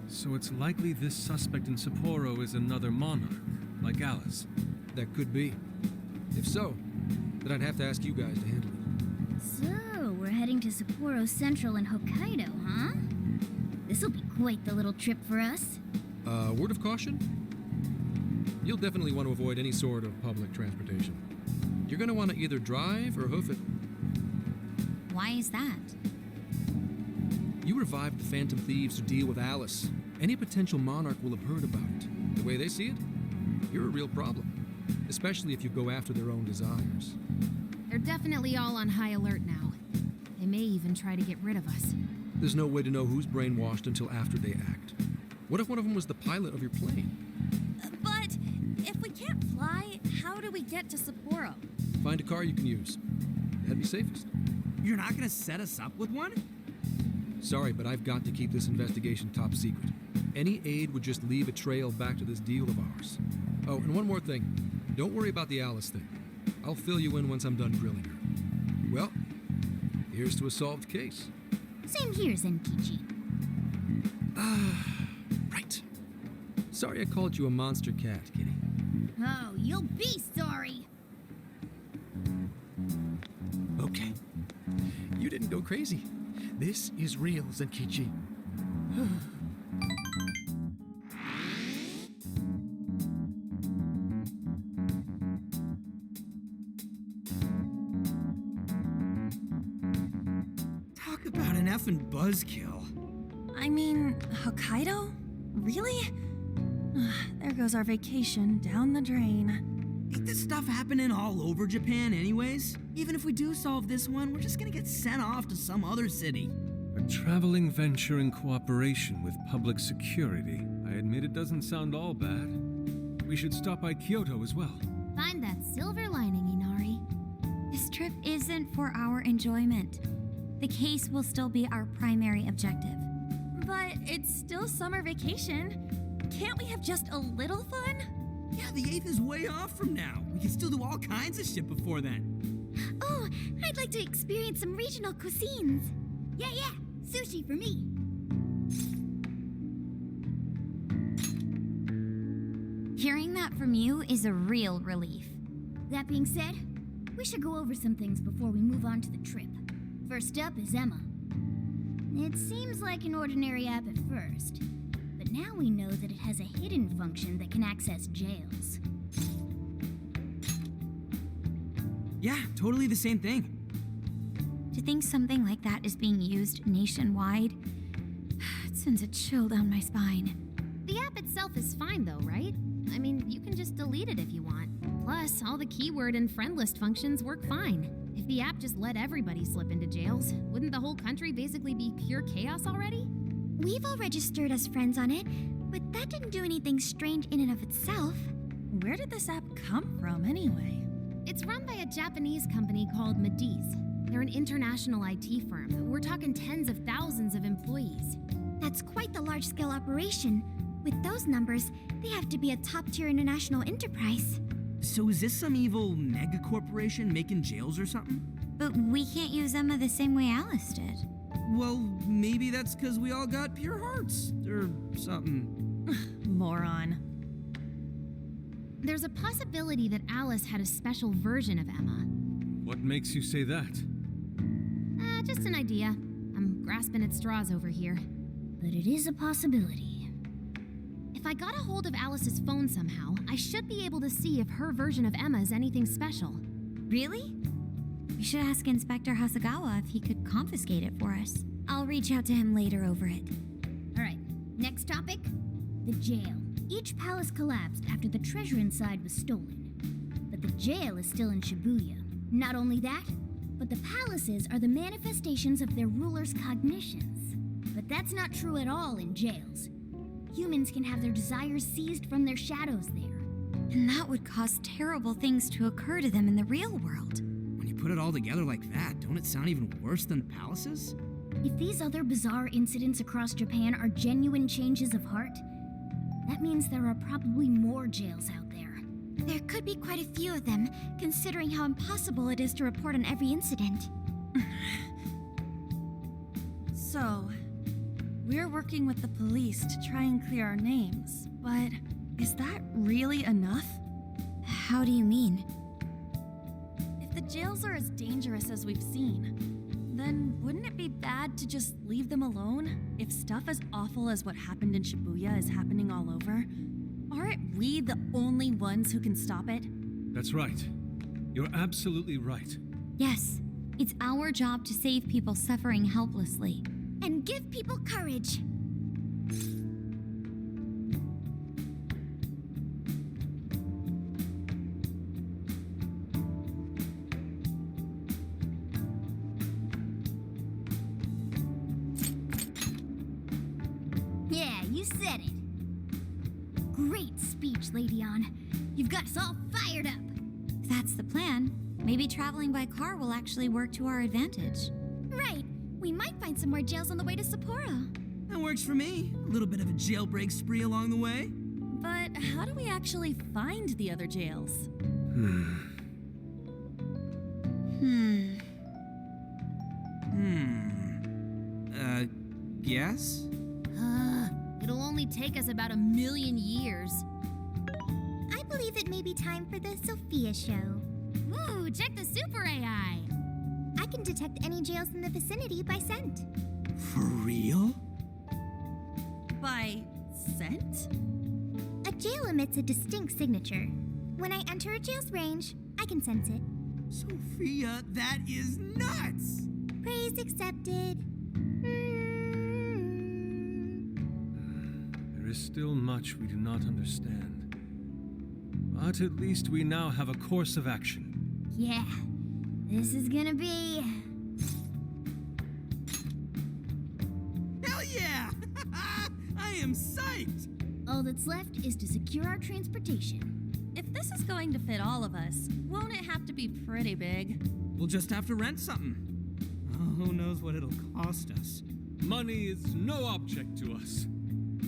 So it's likely this suspect in Sapporo is another monarch, like Alice. That could be. If so, then I'd have to ask you guys to handle it. So, we're heading to Sapporo Central in Hokkaido, huh? This'll be quite the little trip for us. Word of caution? You'll definitely want to avoid any sort of public transportation. You're going to want to either drive or hoof it. Why is that? You revived the Phantom Thieves to deal with Alice. Any potential monarch will have heard about it. The way they see it, you're a real problem. Especially if you go after their own desires. They're definitely all on high alert now. They may even try to get rid of us. There's no way to know who's brainwashed until after they act. What if one of them was the pilot of your plane? But if we can't fly, how do we get to Sapporo? Find a car you can use. That'd be safest. You're not gonna set us up with one? Sorry, but I've got to keep this investigation top secret. Any aid would just leave a trail back to this deal of ours. Oh, and one more thing. Don't worry about the Alice thing. I'll fill you in once I'm done grilling her. Well, here's to a solved case. Same here, Zenkichi. Right. Sorry I called you a monster cat, kitty. Oh, you'll be sorry. Okay. You didn't go crazy. This is real, Zenkichi. Talk about an effing buzzkill. I mean, Hokkaido? Really? There goes our vacation down the drain. Ain't this stuff happening all over Japan anyways? Even if we do solve this one, we're just gonna get sent off to some other city. A traveling venture in cooperation with public security. I admit it doesn't sound all bad. We should stop by Kyoto as well. Find that silver lining, Inari. This trip isn't for our enjoyment. The case will still be our primary objective. But it's still summer vacation. Can't we have just a little fun? Yeah, the 8th is way off from now. We can still do all kinds of shit before then. Oh, I'd like to experience some regional cuisines. Yeah, sushi for me. Hearing that from you is a real relief. That being said, we should go over some things before we move on to the trip. First up is Emma. It seems like an ordinary app at first, but now we know that it has a hidden function that can access jails. Yeah, totally the same thing. To think something like that is being used nationwide, it sends a chill down my spine. The app itself is fine though, right? I mean, you can just delete it if you want. Plus, all the keyword and friend list functions work fine. If the app just let everybody slip into jails, wouldn't the whole country basically be pure chaos already? We've all registered as friends on it, but that didn't do anything strange in and of itself. Where did this app come from anyway? It's run by a Japanese company called Mediz. They're an international IT firm. We're talking tens of thousands of employees. That's quite the large-scale operation. With those numbers, they have to be a top-tier international enterprise. So is this some evil mega corporation making jails or something? But we can't use Emma the same way Alice did. Well, maybe that's because we all got pure hearts, or something. Moron. There's a possibility that Alice had a special version of Emma. What makes you say that? Just an idea. I'm grasping at straws over here. But it is a possibility. If I got a hold of Alice's phone somehow, I should be able to see if her version of Emma is anything special. Really? We should ask Inspector Hasagawa if he could confiscate it for us. I'll reach out to him later over it. Alright, next topic. The jail. Each palace collapsed after the treasure inside was stolen. But the jail is still in Shibuya. Not only that, but the palaces are the manifestations of their rulers' cognitions. But that's not true at all in jails. Humans can have their desires seized from their shadows there. And that would cause terrible things to occur to them in the real world. When you put it all together like that, don't it sound even worse than the palaces? If these other bizarre incidents across Japan are genuine changes of heart, that means there are probably more jails out there. There could be quite a few of them, considering how impossible it is to report on every incident. So, we're working with the police to try and clear our names, but is that really enough? How do you mean? If the jails are as dangerous as we've seen, then wouldn't it be bad to just leave them alone? If stuff as awful as what happened in Shibuya is happening all over, aren't we the only ones who can stop it? That's right. You're absolutely right. Yes, it's our job to save people suffering helplessly. And give people courage. Yeah, you said it. Great speech, Lady Ann. You've got us all fired up. If that's the plan, maybe traveling by car will actually work to our advantage. Right. We might find some more jails on the way to Sapporo. That works for me. A little bit of a jailbreak spree along the way. But how do we actually find the other jails? Yes? It'll only take us about 1,000,000 years. I believe believe it may be time for the Sophia show. Ooh, check the super AI. I can detect any jails in the vicinity by scent. For real? By scent? A jail emits a distinct signature. When I enter a jail's range, I can sense it. Sophia, that is nuts! Praise accepted. There is still much we do not understand. But at least we now have a course of action. Yeah, this is gonna be... Hell yeah! I am psyched! All that's left is to secure our transportation. If this is going to fit all of us, won't it have to be pretty big? We'll just have to rent something. Oh, who knows what it'll cost us? Money is no object to us.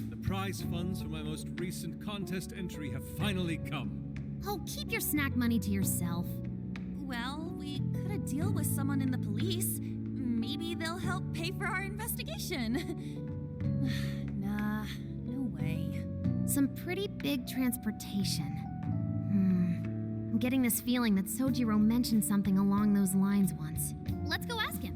The prize funds for my most recent contest entry have finally come. Oh, keep your snack money to yourself. Well, we could a deal with someone in the police. Maybe they'll help pay for our investigation. Nah, no way. Some pretty big transportation. I'm getting this feeling that Sojiro mentioned something along those lines once. Let's go ask him.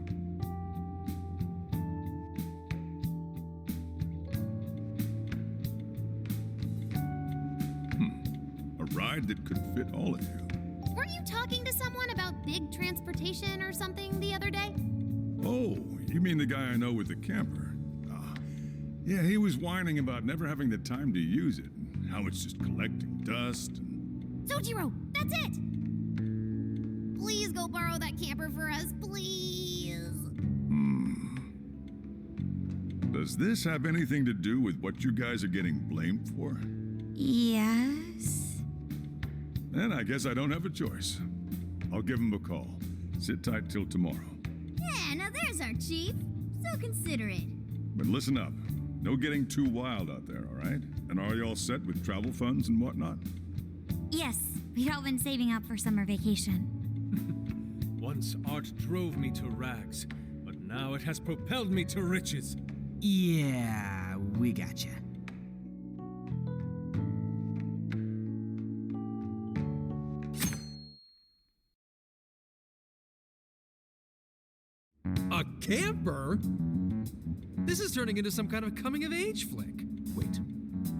A ride that could fit all of you. Weren't you talking to someone about big transportation or something the other day? Oh, you mean the guy I know with the camper? Yeah, he was whining about never having the time to use it, and how it's just collecting dust and... Sojiro, that's it! Please go borrow that camper for us, please. Does this have anything to do with what you guys are getting blamed for? Yes. Then I guess I don't have a choice. I'll give him a call. Sit tight till tomorrow. Yeah, now there's our chief. So considerate. But listen up. No getting too wild out there, all right? And are you all set with travel funds and whatnot? Yes, we've all been saving up for summer vacation. Once art drove me to rags, but now it has propelled me to riches. Yeah, we gotcha. A camper? This is turning into some kind of coming-of-age flick. Wait,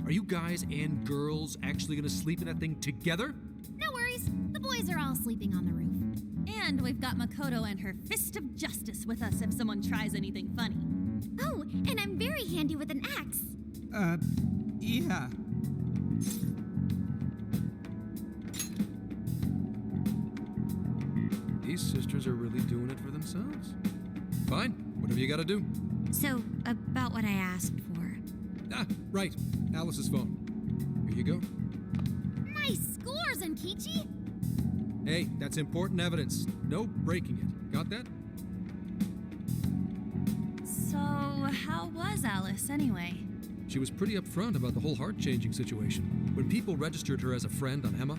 are you guys and girls actually gonna sleep in that thing together? No worries. The boys are all sleeping on the roof. And we've got Makoto and her fist of justice with us if someone tries anything funny. Oh, and I'm very handy with an axe. Yeah. These sisters are really doing it for themselves. Fine, whatever you gotta do. So, about what I asked for. Ah, right. Alice's phone. Here you go. Nice scores, Enkichi! Hey, that's important evidence. No breaking it. Got that? So, how was Alice anyway? She was pretty upfront about the whole heart-changing situation. When people registered her as a friend on Emma,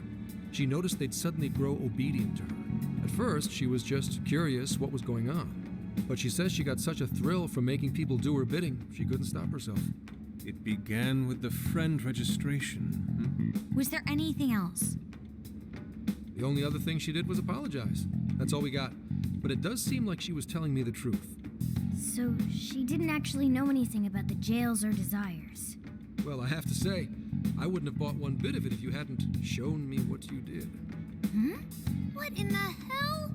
she noticed they'd suddenly grow obedient to her. At first, she was just curious what was going on. But she says she got such a thrill from making people do her bidding, she couldn't stop herself. It began with the friend registration. Was there anything else? The only other thing she did was apologize. That's all we got. But it does seem like she was telling me the truth. So she didn't actually know anything about the jails or desires. Well, I have to say, I wouldn't have bought one bit of it if you hadn't shown me what you did. What in the hell?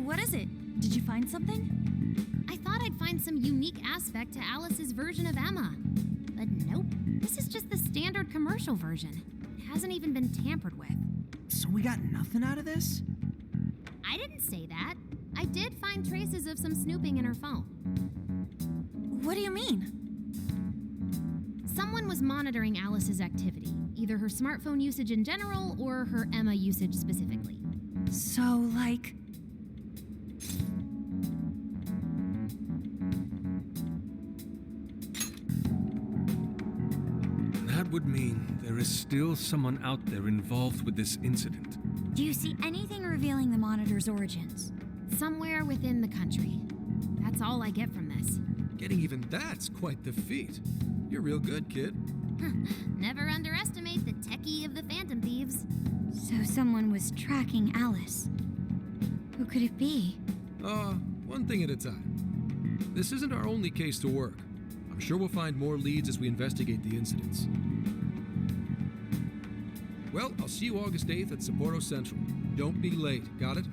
What is it? Did you find something? I thought I'd find some unique aspect to Alice's version of Emma. But nope. This is just the standard commercial version. It hasn't even been tampered with. So we got nothing out of this? I didn't say that. I did find traces of some snooping in her phone. What do you mean? Someone was monitoring Alice's activity, either her smartphone usage in general or her Emma usage specifically. So, like... That would mean there is still someone out there involved with this incident. Do you see anything revealing the monitor's origins? Somewhere within the country. That's all I get from this. Getting even that's quite the feat. You're real good, kid. Never underestimate the techie of the Phantom Thieves. So someone was tracking Alice. Who could it be? One thing at a time. This isn't our only case to work. I'm sure we'll find more leads as we investigate the incidents. Well, I'll see you August 8th at Sapporo Central. Don't be late, got it?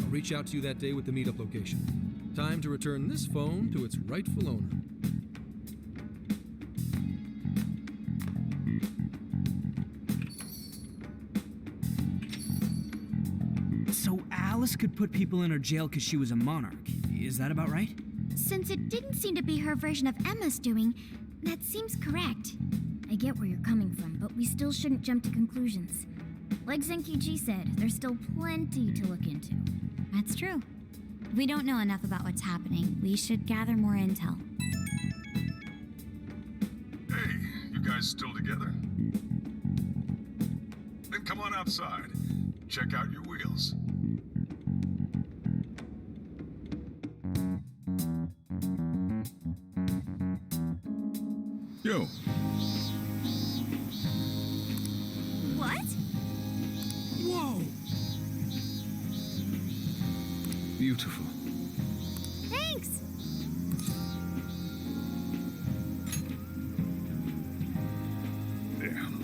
I'll reach out to you that day with the meetup location. Time to return this phone to its rightful owner. So Alice could put people in her jail because she was a monarch. Is that about right? Since it didn't seem to be her version of Emma's doing, that seems correct. I get where you're coming from, but we still shouldn't jump to conclusions. Like Zenki G said, there's still plenty to look into. That's true. If we don't know enough about what's happening, we should gather more intel. Hey, you guys still together? Then come on outside. Check out your wheels. Yo. What? Whoa! Beautiful. Thanks! Damn.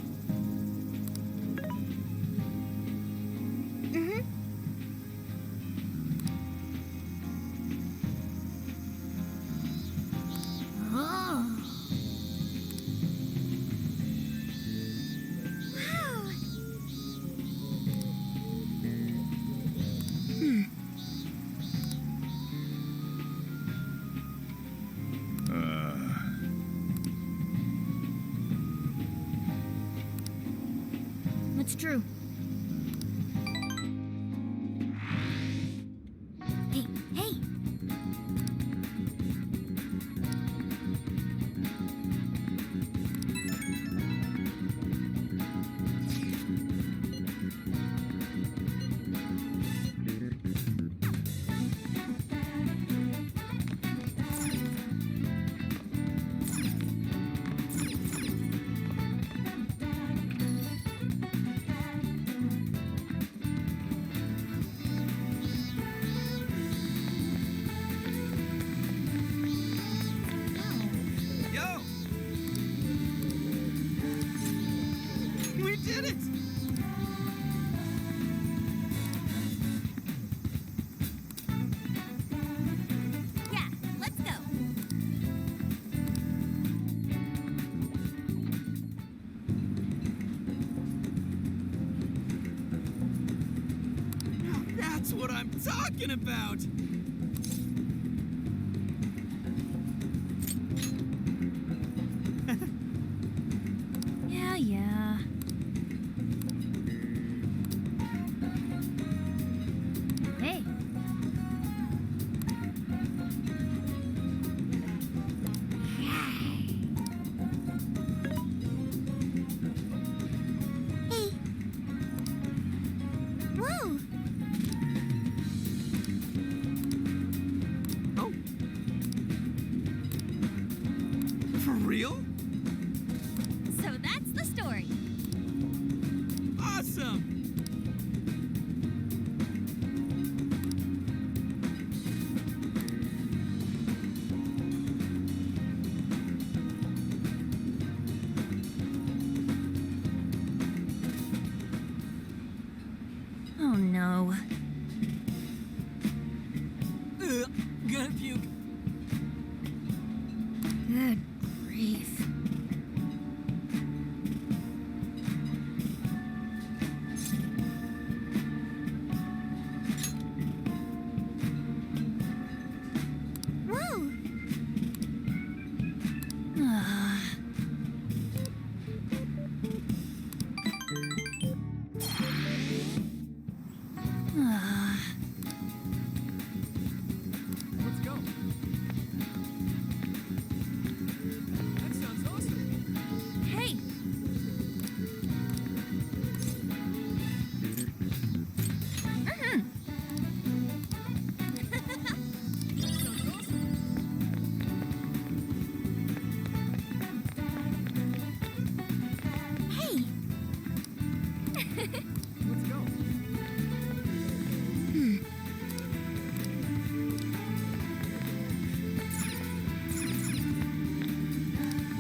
Oh. It's true. Hey, hey! Yo! We did it! Yeah, let's go. That's what I'm talking about! Yeah, yeah. Hey, Hey! Whoa! Oh. For real? So that's the story. Awesome! Oh no. Gonna puke. Good grief. Whoa! Ah. Let's go.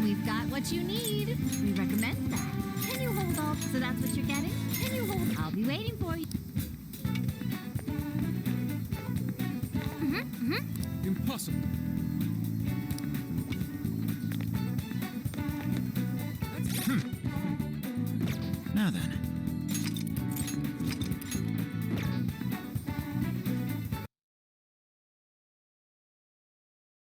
We've got what you need. We recommend that. Can you hold all? So that's what you're getting? Can you hold? I'll be waiting for you. Impossible. Now then,